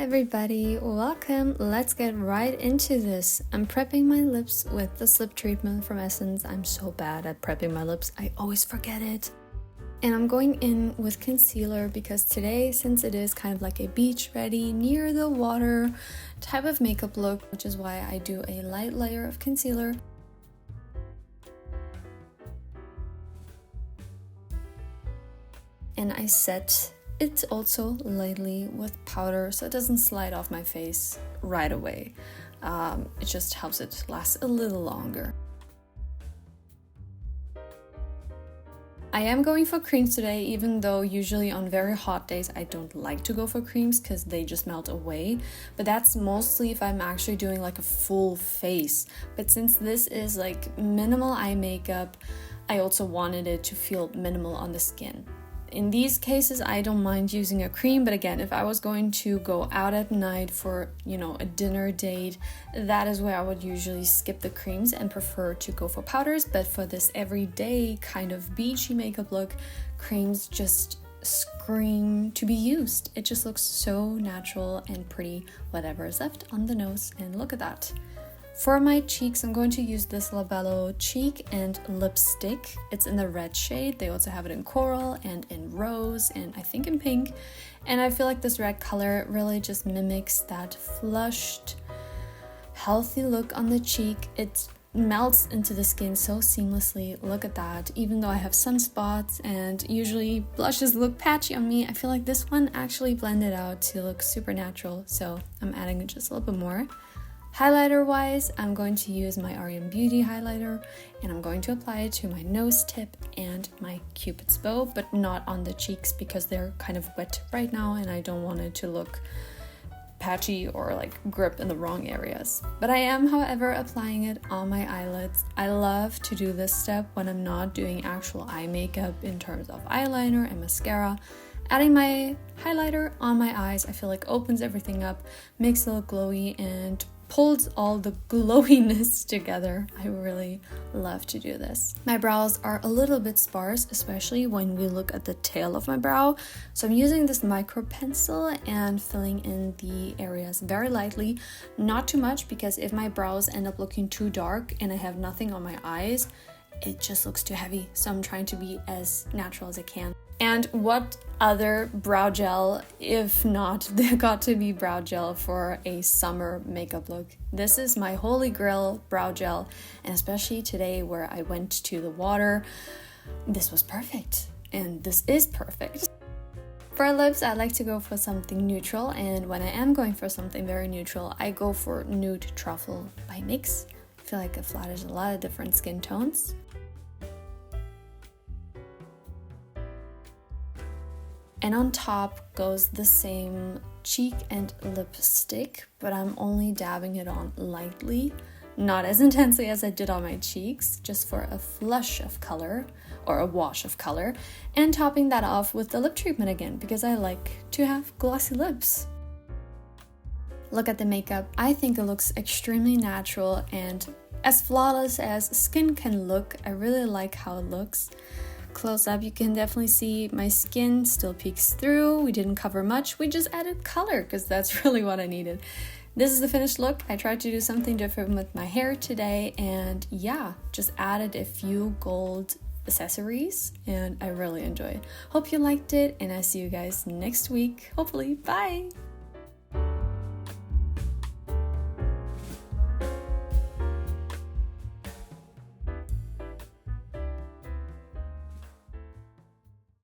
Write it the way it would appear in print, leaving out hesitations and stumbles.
everybody, welcome. Let's get right into this. I'm prepping my lips with this lip treatment from Essence. I'm so bad at prepping my lips, I always forget it. And I'm going in with concealer because today, since it is kind of like a beach ready, near the water type of makeup look, which is why I do a light layer of concealer. And I set it also lightly with powder so it doesn't slide off my face right away. It just helps it last a little longer. I am going for creams today, even though usually on very hot days I don't like to go for creams because they just melt away. But that's mostly if I'm actually doing like a full face. But since this is like minimal eye makeup, I also wanted it to feel minimal on the skin. In these cases, I don't mind using a cream, but again, if I was going to go out at night for, a dinner date, that is where I would usually skip the creams and prefer to go for powders. But for this everyday kind of beachy makeup look, creams just scream to be used. It just looks so natural and pretty, whatever is left on the nose, and look at that. For my cheeks, I'm going to use this Labello cheek and lipstick. It's in the red shade. They also have it in coral and in rose and I think in pink. And I feel like this red color really just mimics that flushed, healthy look on the cheek. It melts into the skin so seamlessly. Look at that. Even though I have sunspots and usually blushes look patchy on me, I feel like this one actually blended out to look super natural. So I'm adding just a little bit more. Highlighter wise, I'm going to use my Rembeauty highlighter and I'm going to apply it to my nose tip and my Cupid's bow, but not on the cheeks because they're kind of wet right now and I don't want it to look patchy or like grip in the wrong areas. But I am, however, applying it on my eyelids. I love to do this step when I'm not doing actual eye makeup in terms of eyeliner and mascara. Adding my highlighter on my eyes, I feel like opens everything up, makes it look glowy, and pulls all the glowiness together. I really love to do this. My brows are a little bit sparse, especially when we look at the tail of my brow. So I'm using this micro pencil and filling in the areas very lightly, not too much, because if my brows end up looking too dark and I have nothing on my eyes, it just looks too heavy. So I'm trying to be as natural as I can. And what other brow gel, if not the got to be brow gel for a summer makeup look? This is my holy grail brow gel, and especially today where I went to the water, this was perfect, and this is perfect. For lips, I like to go for something neutral, and when I am going for something very neutral, I go for Nude Truffle by NYX. I feel like it flatters a lot of different skin tones. And on top goes the same cheek and lipstick, but I'm only dabbing it on lightly, not as intensely as I did on my cheeks, just for a flush of color or a wash of color, and topping that off with the lip treatment again because I like to have glossy lips. Look at the makeup. I think it looks extremely natural and as flawless as skin can look. I really like how it looks. Close up, you can definitely see my skin still peeks through. We didn't cover much, we just added color because that's really what I needed. This is the finished look. I tried to do something different with my hair today, and yeah, just added a few gold accessories and I really enjoyed it. Hope you liked it, and I see you guys next week, hopefully. Bye!